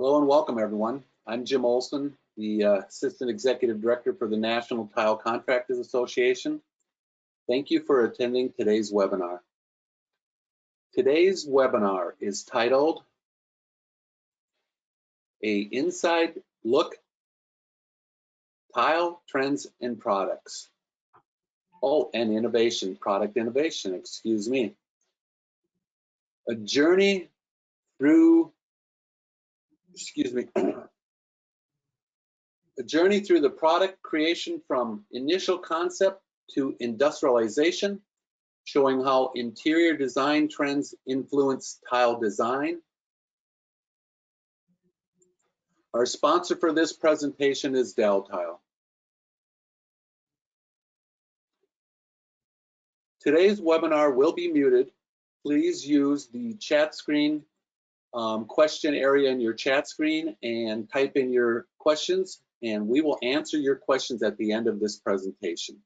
Hello and welcome, everyone. I'm Jim Olson, the Assistant Executive Director for the National Tile Contractors Association. Thank you for attending today's webinar. Today's webinar is titled "A Inside Look, Tile Trends and Products." Oh, and innovation, product innovation, excuse me. A journey through, a journey through the product creation from initial concept to industrialization, showing how interior design trends influence tile design. Our sponsor for this presentation is Dal-Tile. Today's webinar will be muted. Please use the chat screen question area in your chat screen and type in your questions, and we will answer your questions at the end of this presentation.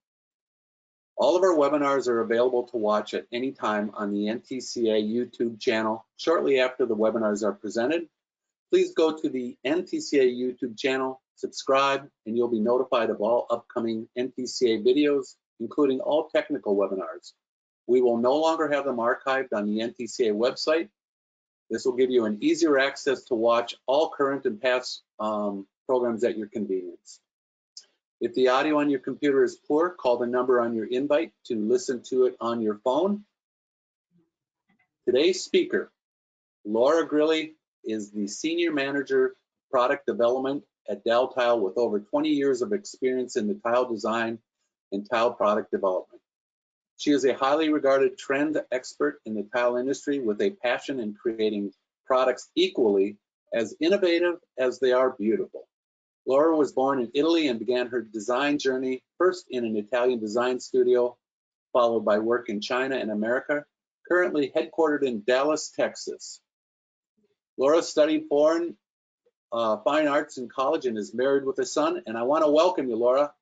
All of our webinars are available to watch at any time on the NTCA YouTube channel shortly after the webinars are presented. Please go to the NTCA YouTube channel, subscribe, and you'll be notified of all upcoming NTCA videos, including all technical webinars. We will no longer have them archived on the NTCA website. This will give you an easier access to watch all current and past programs at your convenience. If the audio on your computer is poor, call the number on your invite to listen to it on your phone. Today's speaker, Laura Grilli, is the Senior Manager of Product Development at Dal-Tile with over 20 years of experience in the tile design and tile product development. She is a highly regarded trend expert in the tile industry with a passion in creating products equally as innovative as they are beautiful. Laura was born in Italy and began her design journey first in an Italian design studio, followed by work in China and America, currently headquartered in Dallas, Texas. Laura studied fine arts in college and is married with a son, and I want to welcome you, Laura.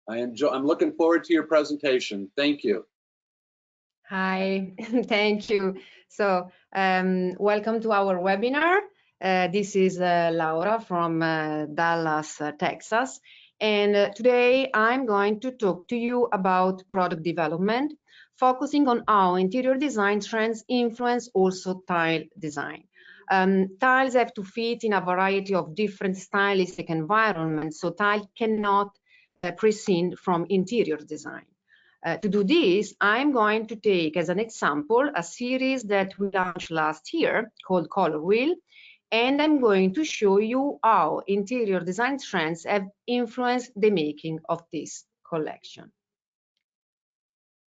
I'm looking forward to your presentation. Thank you. Hi, thank you. So welcome to our webinar. This is Laura from Dallas, Texas. And today I'm going to talk to you about product development, focusing on how interior design trends influence also tile design. Tiles have to fit in a variety of different stylistic environments, so tile cannot prescind from interior design. To do this, I'm going to take as an example a series that we launched last year called Color Wheel, and I'm going to show you how interior design trends have influenced the making of this collection.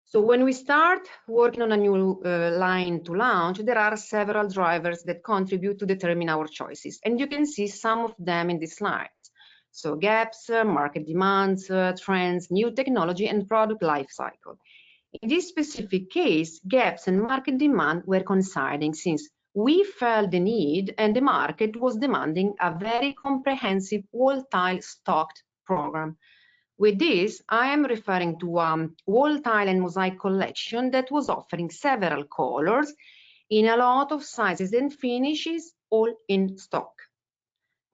So when we start working on a new line to launch, there are several drivers that contribute to determine our choices, and you can see some of them in this slide. So gaps, market demands, trends, new technology, and product life cycle. In this specific case, gaps and market demand were coinciding since we felt the need and the market was demanding a very comprehensive wall tile stocked program. With this, I am referring to wall tile and mosaic collection that was offering several colors in a lot of sizes and finishes, all in stock.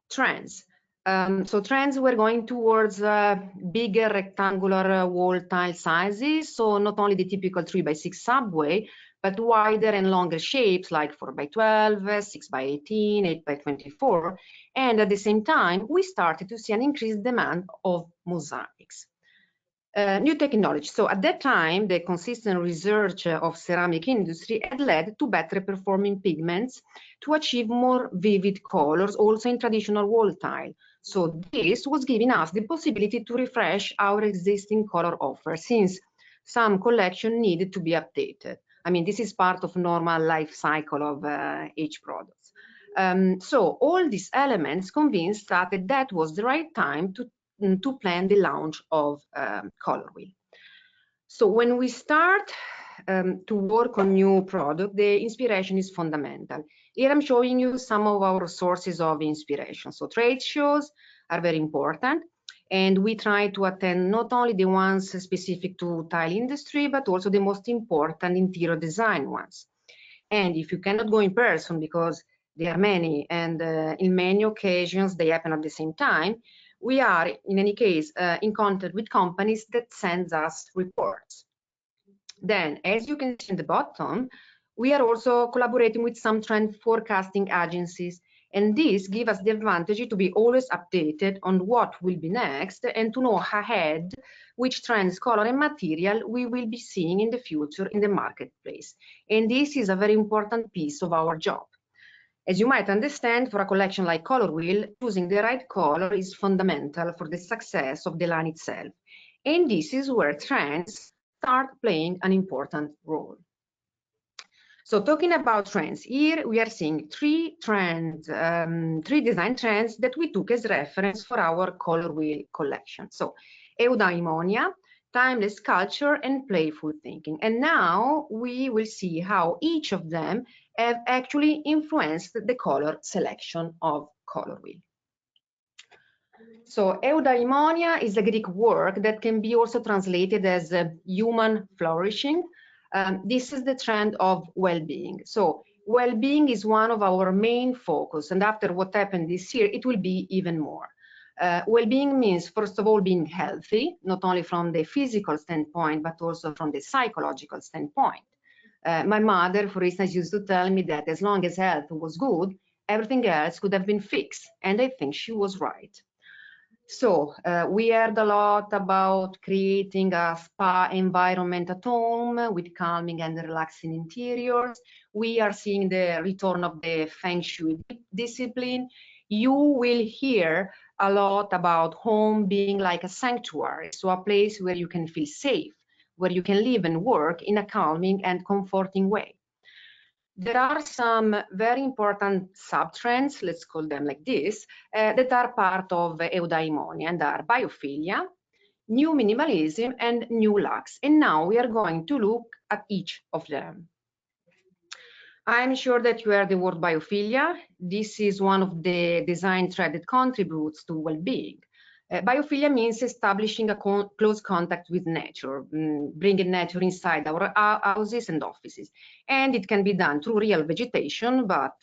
Trends. So trends were going towards bigger rectangular wall tile sizes, so not only the typical 3x6 subway, but wider and longer shapes like 4x12, 6x18, 8x24, and at the same time, we started to see an increased demand of mosaics. New technology. So at that time, the consistent research of ceramic industry had led to better performing pigments to achieve more vivid colors, also in traditional wall tile. So this was giving us the possibility to refresh our existing color offer since some collection needed to be updated. I mean, this is part of normal life cycle of each product. So all these elements convinced that that was the right time to plan the launch of Color Wheel. So when we start to work on new product, the inspiration is fundamental. Here I'm showing you some of our sources of inspiration. So trade shows are very important, and we try to attend not only the ones specific to tile industry, but also the most important interior design ones. And if you cannot go in person because They are many, and in many occasions they happen at the same time. We are, in any case, in contact with companies that send us reports. Then, as you can see in the bottom, we are also collaborating with some trend forecasting agencies, and this gives us the advantage to be always updated on what will be next and to know ahead which trends, color, and material we will be seeing in the future in the marketplace. And this is a very important piece of our job. As you might understand, for a collection like Color Wheel, choosing the right color is fundamental for the success of the line itself. And this is where trends start playing an important role. So talking about trends, here we are seeing three design trends that we took as reference for our Color Wheel collection. So eudaimonia, timeless culture, and playful thinking. And now we will see how each of them have actually influenced the color selection of Color Wheel. So eudaimonia is a Greek word that can be also translated as human flourishing. This is the trend of well-being. So well-being is one of our main focus, and after what happened this year, it will be even more. Well-being means, first of all, being healthy, not only from the physical standpoint, but also from the psychological standpoint. My mother, for instance, used to tell me that as long as health was good, everything else could have been fixed, and I think she was right. So we heard a lot about creating a spa environment at home with calming and relaxing interiors. We are seeing the return of the Feng Shui discipline. You will hear a lot about home being like a sanctuary, so a place where you can feel safe, where you can live and work in a calming and comforting way. There are some very important sub-trends, let's call them like this, that are part of eudaimonia, and are biophilia, new minimalism, and new lux. And now we are going to look at each of them. I'm sure that you heard the word biophilia. This is one of the design trends that contributes to well-being. Biophilia means establishing a close contact with nature, bringing nature inside our houses and offices. And it can be done through real vegetation, but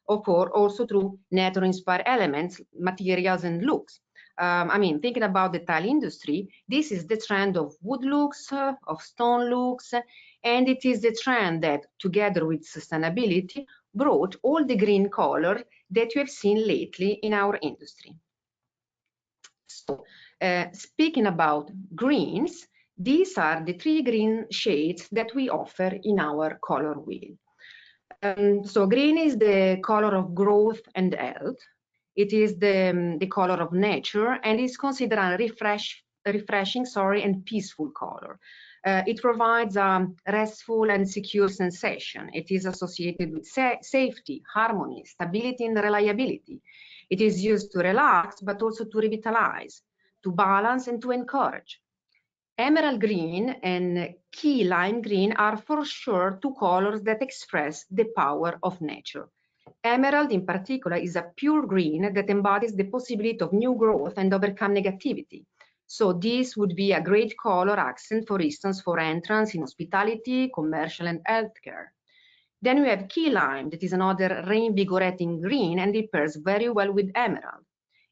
of course also through nature-inspired elements, materials, and looks. I mean, thinking about the tile industry, this is the trend of wood looks, of stone looks, and it is the trend that, together with sustainability, brought all the green color that you have seen lately in our industry. So, speaking about greens, these are the three green shades that we offer in our color wheel. So green is the color of growth and health. It is the color of nature, and is considered a refreshing and peaceful color. It provides a restful and secure sensation. It is associated with safety, harmony, stability, and reliability. It is used to relax, but also to revitalize, to balance, and to encourage. Emerald green and key lime green are for sure two colors that express the power of nature. Emerald in particular is a pure green that embodies the possibility of new growth and overcome negativity. So this would be a great color accent, for instance, for entrance in hospitality, commercial, and healthcare. Then we have key lime, that is another reinvigorating green, and it pairs very well with emerald.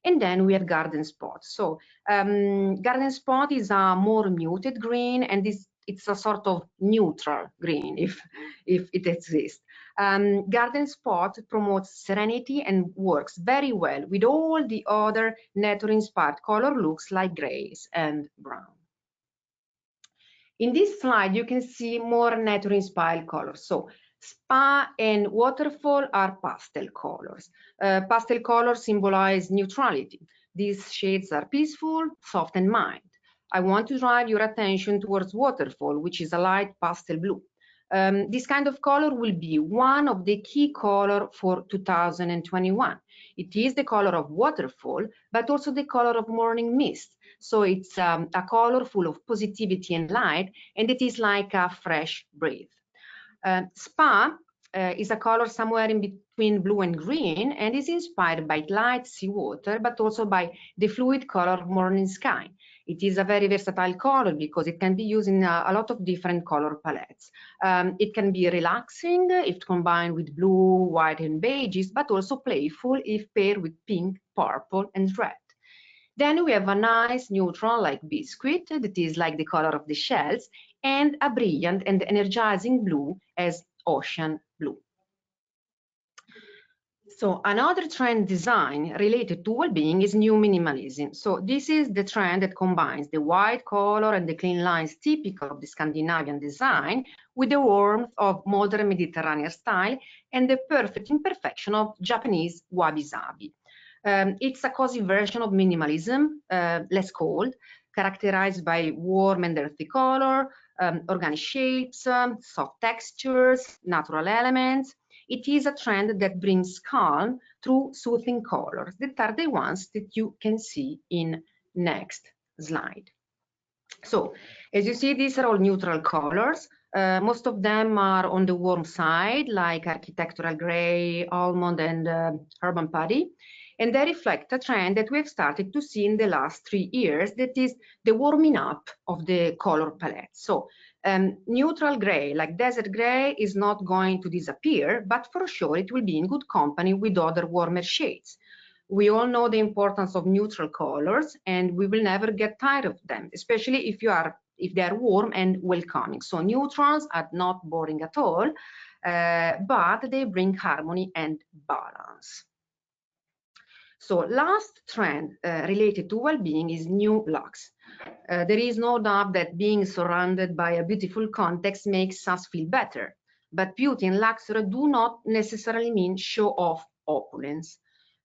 And then we have garden spot. So garden spot is a more muted green, and it's a sort of neutral green, if it exists. Garden spot promotes serenity and works very well with all the other nature-inspired color looks like grays and brown. In this slide, you can see more nature-inspired colors. So spa and waterfall are pastel colors. Pastel colors symbolize neutrality. These shades are peaceful, soft, and mild. I want to drive your attention towards waterfall, which is a light pastel blue. This kind of color will be one of the key colors for 2021. It is the color of waterfall, but also the color of morning mist. So it's a color full of positivity and light, and it is like a fresh breath. Spa is a color somewhere in between blue and green, and is inspired by light seawater, but also by the fluid color of morning sky. It is a very versatile color because it can be used in a lot of different color palettes. It can be relaxing if combined with blue, white, and beiges, but also playful if paired with pink, purple, and red. Then we have a nice neutral like biscuit that is like the color of the shells, and a brilliant and energizing blue as ocean blue. So another trend design related to well-being is new minimalism. So this is the trend that combines the white color and the clean lines typical of the Scandinavian design with the warmth of modern Mediterranean style and the perfect imperfection of Japanese wabi-sabi. It's a cozy version of minimalism, less cold, characterized by warm and earthy color, organic shapes, soft textures, natural elements. It is a trend that brings calm through soothing colors that are the ones that you can see in next slide. So as you see, these are all neutral colors. Most of them are on the warm side, like architectural gray, almond, and urban putty. And they reflect a trend that we have started to see in the last 3 years, that is the warming up of the color palette. So neutral gray, like desert gray, is not going to disappear, but for sure it will be in good company with other warmer shades. We all know the importance of neutral colors, and we will never get tired of them, especially if they are warm and welcoming. So neutrals are not boring at all, but they bring harmony and balance. So last trend related to well-being is new looks. There is no doubt that being surrounded by a beautiful context makes us feel better, but beauty and luxury do not necessarily mean show-off opulence.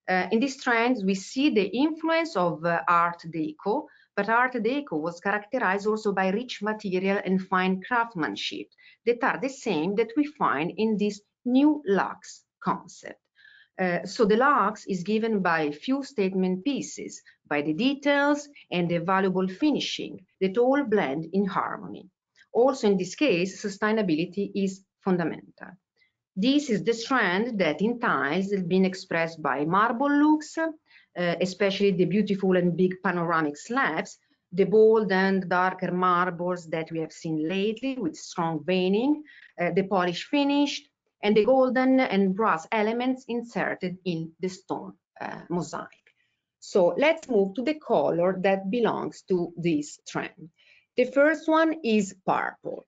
In these trends, we see the influence of Art Deco, but Art Deco was characterized also by rich material and fine craftsmanship that are the same that we find in this new luxe concept. So the luxe is given by few statement pieces, by the details and the valuable finishing that all blend in harmony. Also in this case, sustainability is fundamental. This is the trend that in tiles has been expressed by marble looks, especially the beautiful and big panoramic slabs, the bold and darker marbles that we have seen lately with strong veining, the polished finish, and the golden and brass elements inserted in the stone mosaic. So let's move to the color that belongs to this trend. The first one is purple.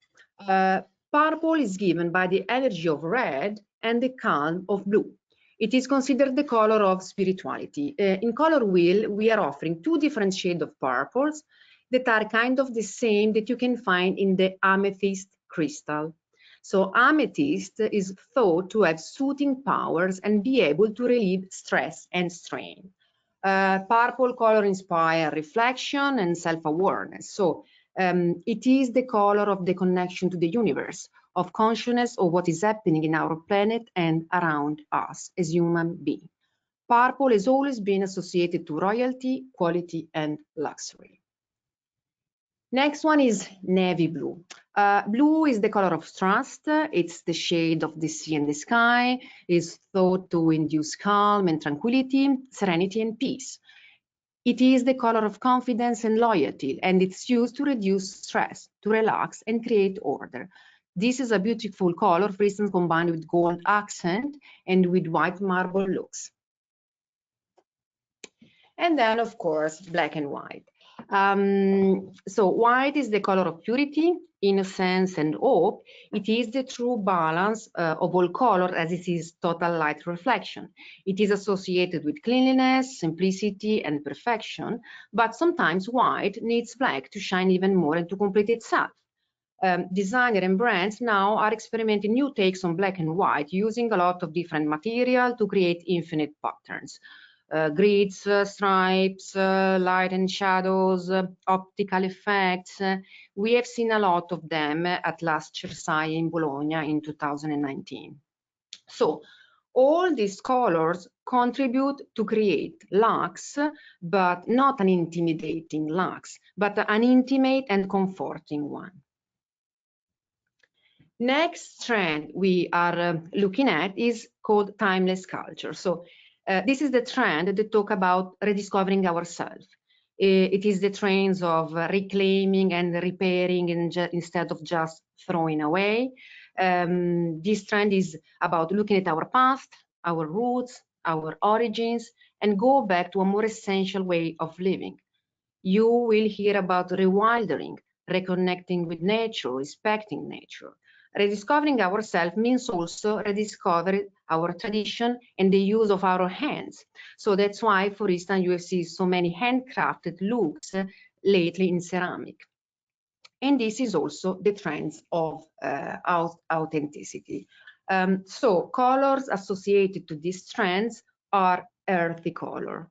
Purple is given by the energy of red and the calm of blue. It is considered the color of spirituality. In Color Wheel, we are offering 2 different shades of purples that are kind of the same that you can find in the amethyst crystal. So amethyst is thought to have soothing powers and be able to relieve stress and strain. Purple color inspires reflection and self-awareness. So it is the color of the connection to the universe, of consciousness of what is happening in our planet and around us as human beings. Purple has always been associated to royalty, quality, and luxury. Next one is navy blue. Blue is the color of trust. It's the shade of the sea and the sky. It's thought to induce calm and tranquility, serenity and peace. It is the color of confidence and loyalty, and it's used to reduce stress, to relax and create order. This is a beautiful color, for instance, combined with gold accent and with white marble looks. And then, of course, black and white. So white is the color of purity, innocence, and hope. It is the true balance of all color, as it is total light reflection. It is associated with cleanliness, simplicity, and perfection, but sometimes white needs black to shine even more and to complete itself. Designers and brands now are experimenting new takes on black and white, using a lot of different material to create infinite patterns. Grids, stripes, light and shadows, optical effects. We have seen a lot of them at last Cersaie in Bologna in 2019. So all these colors contribute to create luxe, but not an intimidating luxe, but an intimate and comforting one. Next trend we are looking at is called timeless culture. So this is the trend that talk about rediscovering ourselves. It is the trends of reclaiming and repairing instead of just throwing away. This trend is about looking at our past, our roots, our origins, and go back to a more essential way of living. You will hear about rewildering, reconnecting with nature, respecting nature. Rediscovering ourselves means also rediscovering our tradition and the use of our hands. So that's why, for instance, you have seen so many handcrafted looks lately in ceramic. And this is also the trends of authenticity. So colors associated to these trends are earthy color.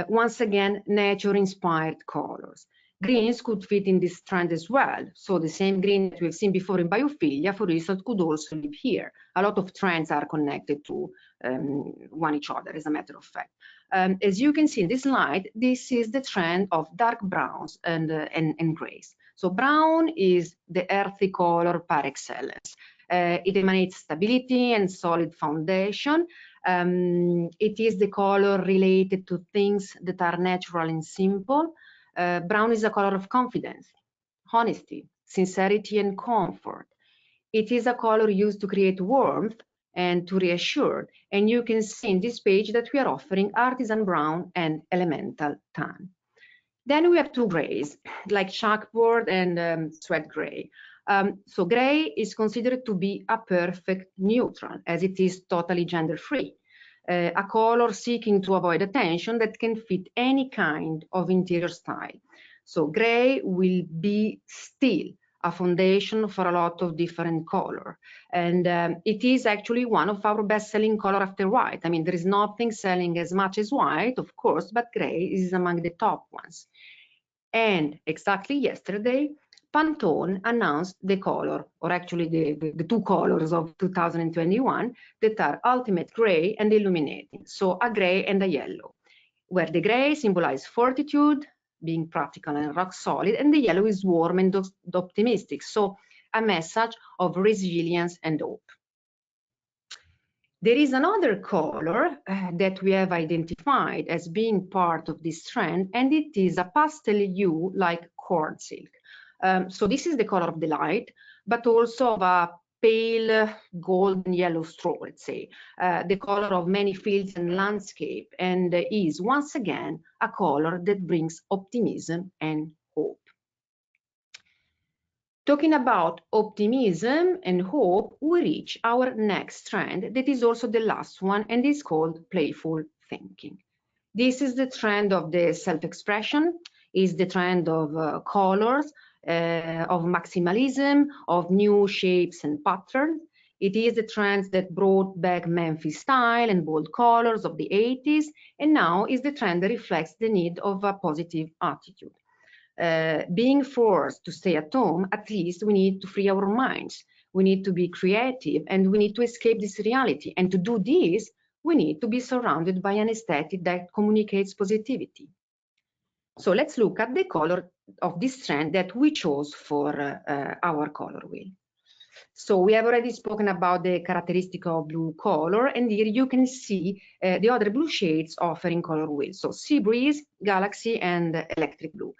Once again, nature-inspired colors. Greens could fit in this trend as well. So the same green that we've seen before in biophilia, for instance, could also live here. A lot of trends are connected to one each other, as a matter of fact. As you can see in this slide, this is the trend of dark browns and grays. So brown is the earthy color par excellence. It emanates stability and solid foundation. It is the color related to things that are natural and simple. Brown is a color of confidence, honesty, sincerity, and comfort. It is a color used to create warmth and to reassure. And you can see in this page that we are offering artisan brown and elemental tan. Then we have two grays, like chalkboard and sweat gray. So gray is considered to be a perfect neutral, as it is totally gender-free. A color seeking to avoid attention that can fit any kind of interior style. So gray will be still a foundation for a lot of different color. And it is actually one of our best-selling color after white. I mean, there is nothing selling as much as white, of course, but gray is among the top ones. And exactly yesterday, Pantone announced the color, or actually the two colors of 2021 that are ultimate gray and illuminating. So a gray and a yellow, where the gray symbolizes fortitude, being practical and rock solid, and the yellow is warm and optimistic. So a message of resilience and hope. There is another color that we have identified as being part of this trend, and it is a pastel hue like corn silk. So this is the color of the light, but also of a pale golden yellow straw, let's say, the color of many fields and landscape, and is once again a color that brings optimism and hope. Talking about optimism and hope, we reach our next trend that is also the last one, and is called playful thinking. This is the trend of the self-expression, is the trend of colors, of maximalism, of new shapes and patterns. It is the trend that brought back Memphis style and bold colors of the 80s, and now is the trend that reflects the need of a positive attitude. Being forced to stay at home, at least we need to free our minds. We need to be creative and we need to escape this reality. And to do this, we need to be surrounded by an aesthetic that communicates positivity. So let's look at the color of this trend that we chose for our color wheel. So we have already spoken about the characteristic of blue color, and here you can see the other blue shades offering color wheel. So Sea Breeze, Galaxy, and Electric Blue.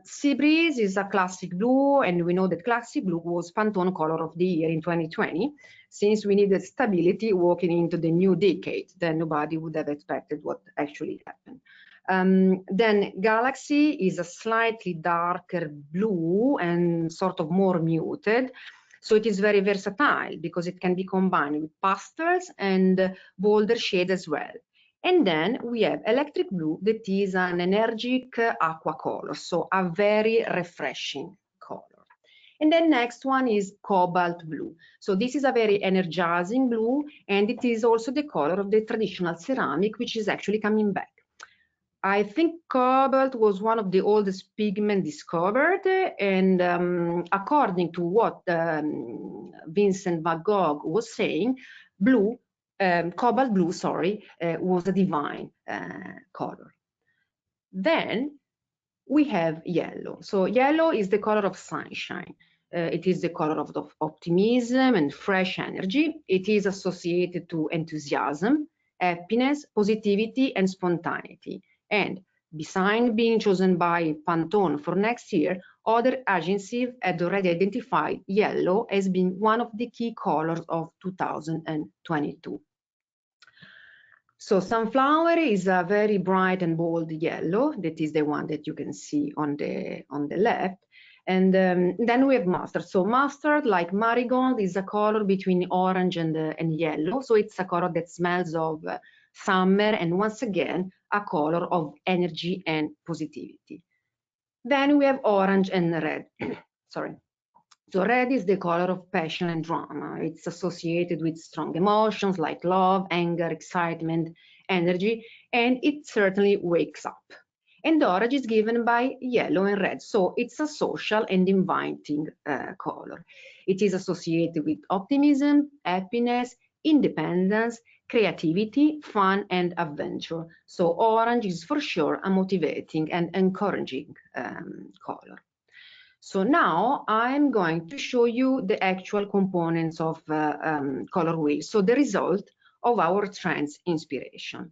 Sea Breeze is a classic blue, and we know that classic blue was Pantone color of the year in 2020, since we needed stability walking into the new decade. Then nobody would have expected what actually happened. Then Galaxy is a slightly darker blue and sort of more muted. So it is very versatile because it can be combined with pastels and bolder shades as well. And then we have Electric Blue that is an energetic aqua color, so a very refreshing color. And then next one is Cobalt Blue. So this is a very energizing blue, and it is also the color of the traditional ceramic, which is actually coming back. I think cobalt was one of the oldest pigments discovered, and according to what Vincent van Gogh was saying, cobalt blue, was a divine color. Then we have yellow. So yellow is the color of sunshine. It is the color of optimism and fresh energy. It is associated to enthusiasm, happiness, positivity, and spontaneity. And Besides being chosen by Pantone for next year, other agencies had already identified yellow as being one of the key colors of 2022. So sunflower is a very bright and bold yellow. That is the one that you can see on the left. And then we have mustard. So mustard, like marigold, is a color between orange and yellow. So it's a color that smells of summer, and once again, a color of energy and positivity. Then we have orange and red. Sorry. So red is the color of passion and drama. It's associated with strong emotions like love, anger, excitement, energy, and it certainly wakes up. And orange is given by yellow and red, so it's a social and inviting color. It is associated with optimism, happiness, independence, creativity, fun, and adventure. So orange is for sure a motivating and encouraging color. So now I'm going to show you the actual components of color wheel. So the result of our trends inspiration.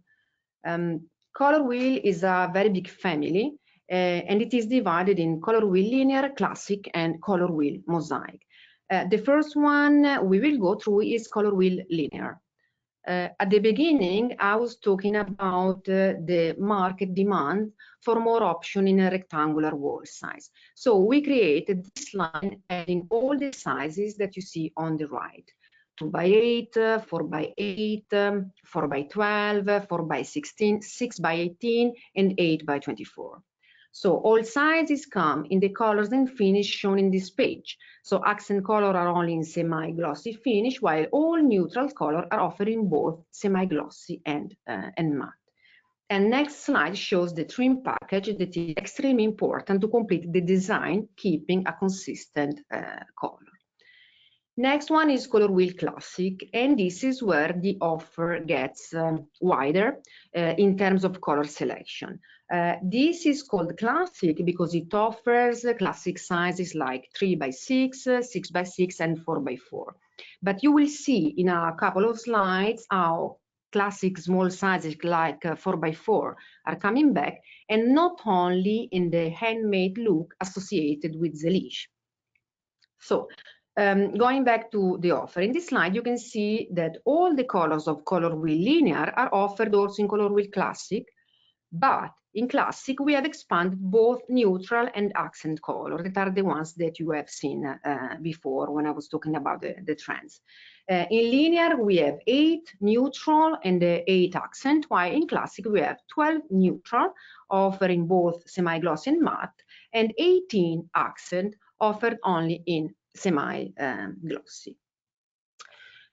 Color wheel is a very big family, and it is divided in color wheel linear, classic, and color wheel mosaic. The first one we will go through is color wheel linear. At the beginning, I was talking about the market demand for more option in a rectangular wall size. So we created this line adding all the sizes that you see on the right. 2x8, 4x8, 4x12, 4x16, 6x18, and 8x24. So all sizes come in the colors and finish shown in this page. So accent color are only in semi-glossy finish, while all neutral color are offered in both semi-glossy and matte. And next slide shows the trim package that is extremely important to complete the design, keeping a consistent color. Next one is color wheel classic, and this is where the offer gets wider in terms of color selection. This is called classic because it offers classic sizes like 3x6, 6x6, and 4x4. But you will see in a couple of slides how classic small sizes like 4x4 are coming back, and not only in the handmade look associated with the leash. So going back to the offer, in this slide you can see that all the colors of color wheel linear are offered also in color wheel classic, but in classic we have expanded both neutral and accent color, that are the ones that you have seen before when I was talking about the trends. In linear we have 8 neutral and 8 accent, while in classic we have 12 neutral offering both semi-glossy and matte, and 18 accent offered only in semi-glossy.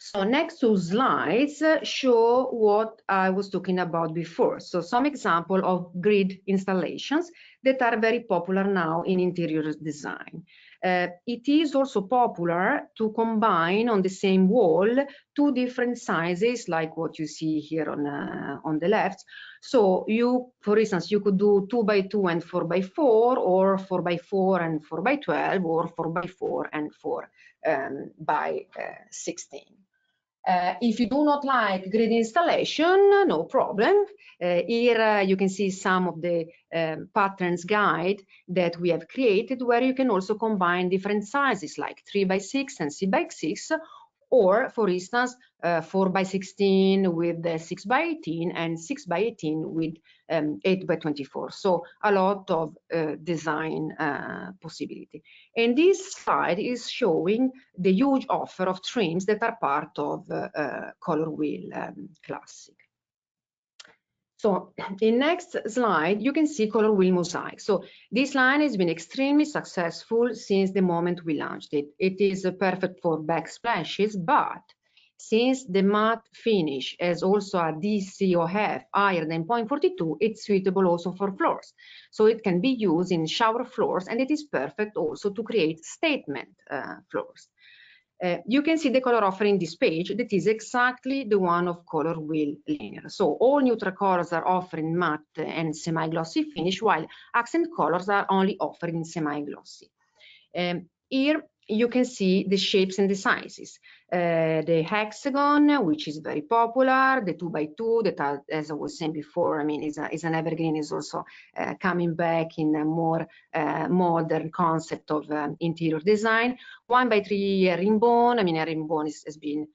So next two slides show what I was talking about before. So some example of grid installations that are very popular now in interior design. It is also popular to combine on the same wall 2 different sizes like what you see here on the left. So you, for instance, you could do 2x2 and 4x4, or 4x4 and 4x12, or 4x4 and 4x16. If you do not like grid installation, no problem. Here you can see some of the patterns guide that we have created, where you can also combine different sizes like 3x6 and 6x6, or for instance 4x16 with 6x18 and 6x18 with 8x24. So a lot of design possibility. And this slide is showing the huge offer of trims that are part of color wheel classic. So in next slide, you can see color wheel mosaic. So this line has been extremely successful since the moment we launched it. It is perfect for backsplashes, but since the matte finish has also a DCOF higher than 0.42, it's suitable also for floors. So it can be used in shower floors, and it is perfect also to create statement floors. You can see the color offer in this page that is exactly the one of color wheel linear. So all neutral colors are offered in matte and semi-glossy finish, while accent colors are only offered in semi-glossy. Here you can see the shapes and the sizes. The hexagon, which is very popular, the 2x2, that, as I was saying before, I mean, is an evergreen, is also coming back in a more modern concept of interior design. 1x3 herringbone, I mean, herringbone has been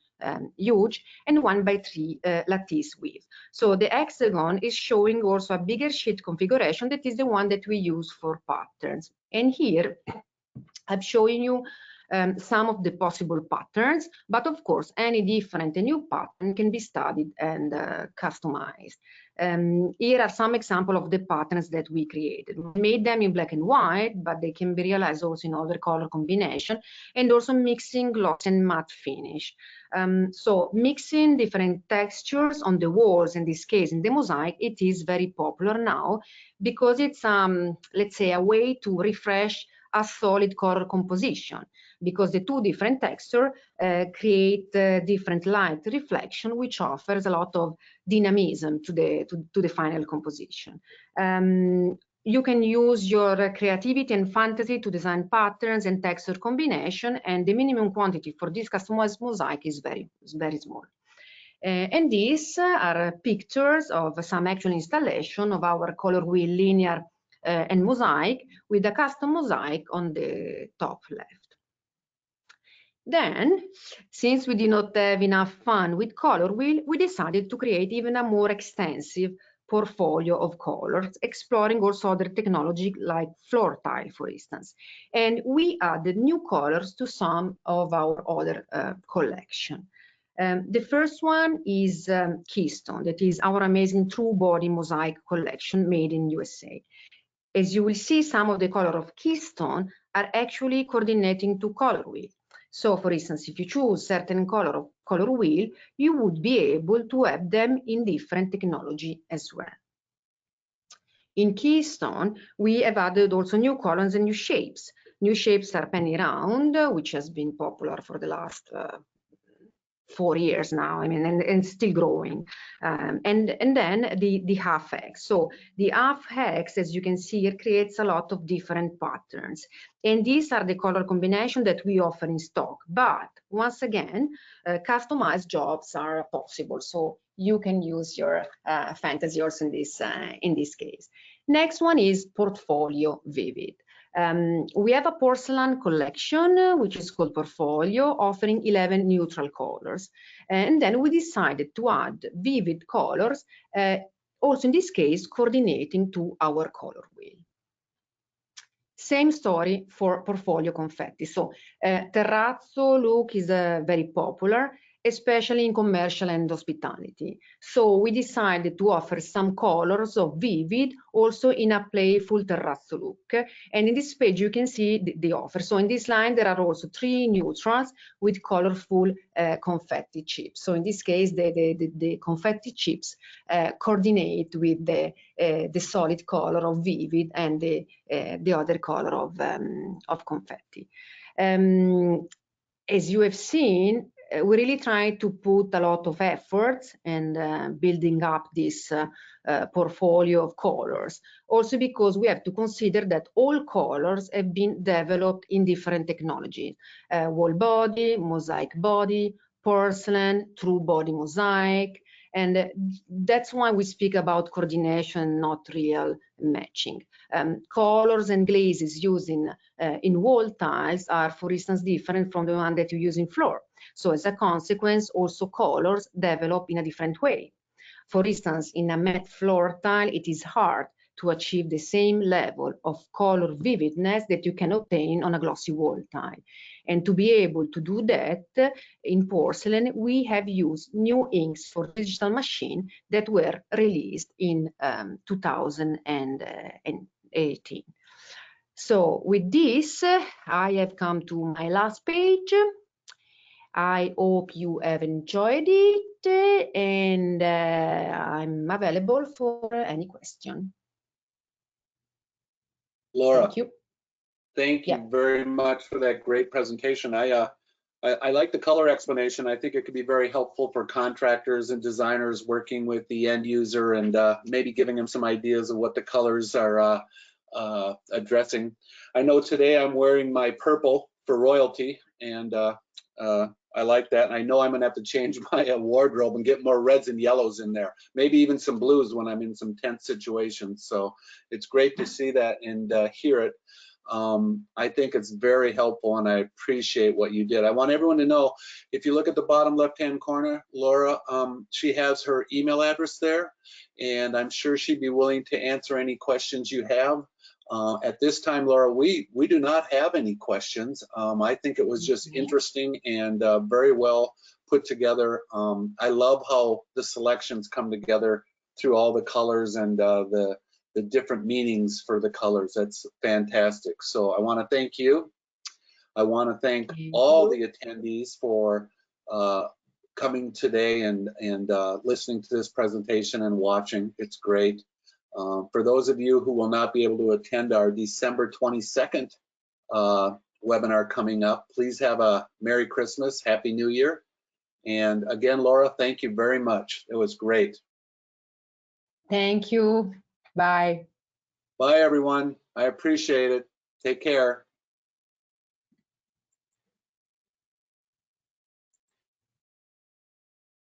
huge, and 1x3 lattice weave. So the hexagon is showing also a bigger sheet configuration that is the one that we use for patterns. And here I'm showing you some of the possible patterns, but of course, any different new pattern can be studied and customized. Here are some examples of the patterns that we created. We made them in black and white, but they can be realized also in other color combination, and also mixing gloss and matte finish. So mixing different textures on the walls, in this case in the mosaic, it is very popular now because it's, let's say, a way to refresh a solid color composition, because the two different textures create different light reflection, which offers a lot of dynamism to the final composition. You can use your creativity and fantasy to design patterns and texture combination, and the minimum quantity for this customized mosaic is very small. And these are pictures of some actual installation of our color wheel linear and mosaic, with a custom mosaic on the top left. Then, since we did not have enough fun with color wheel, we decided to create even a more extensive portfolio of colors, exploring also other technology like floor tile, for instance. And we added new colors to some of our other collection. The first one is Keystone, that is our amazing true body mosaic collection made in USA. As you will see, some of the color of Keystone are actually coordinating to color wheel. So for instance, if you choose certain color of color wheel, you would be able to have them in different technology as well. In Keystone, we have added also new colors and new shapes. New shapes are penny round, which has been popular for the last 4 years now, I mean, and still growing. And then the half hex. So the half hex, as you can see here, creates a lot of different patterns. And these are the color combination that we offer in stock. But once again, customized jobs are possible. So you can use your fantasy also in this case. Next one is Portfolio Vivid. We have a porcelain collection, which is called Portfolio, offering 11 neutral colors. And then we decided to add vivid colors, also in this case, coordinating to our color wheel. Same story for Portfolio Confetti. So terrazzo look is very popular, especially in commercial and hospitality. So we decided to offer some colors of vivid also in a playful terrazzo look. And in this page, you can see the offer. So in this line, there are also 3 neutrals with colorful confetti chips. So in this case, the confetti chips coordinate with the solid color of vivid and the other color of confetti. As you have seen, we really try to put a lot of effort in building up this portfolio of colors. Also because we have to consider that all colors have been developed in different technologies. Wall body, mosaic body, porcelain, true body mosaic. And that's why we speak about coordination, not real matching. Colors and glazes used in wall tiles are, for instance, different from the one that you use in floor. So as a consequence, also colors develop in a different way. For instance, in a matte floor tile, it is hard to achieve the same level of color vividness that you can obtain on a glossy wall tile. And to be able to do that in porcelain, we have used new inks for digital machine that were released in 2018. So with this, I have come to my last page. I hope you have enjoyed it, and I'm available for any question. Laura, thank you. Thank you very much for that great presentation. I like the color explanation. I think it could be very helpful for contractors and designers working with the end user, and maybe giving them some ideas of what the colors are addressing. I know today I'm wearing my purple for royalty, and I like that. And I know I'm gonna have to change my wardrobe and get more reds and yellows in there, maybe even some blues when I'm in some tense situations. So it's great to see that and hear it. I think it's very helpful, and I appreciate what you did. I want everyone to know, if you look at the bottom left-hand corner, Laura, she has her email address there, and I'm sure she'd be willing to answer any questions you have. At this time, Laura, we do not have any questions. I think it was just interesting and very well put together. I love how the selections come together through all the colors and the different meanings for the colors. That's fantastic. So I want to thank you. I want to thank all the attendees for coming today and listening to this presentation and watching. It's great. For those of you who will not be able to attend our December 22nd webinar coming up, please have a Merry Christmas, Happy New Year. And again, Laura, thank you very much. It was great. Thank you. Bye. Bye, everyone. I appreciate it. Take care.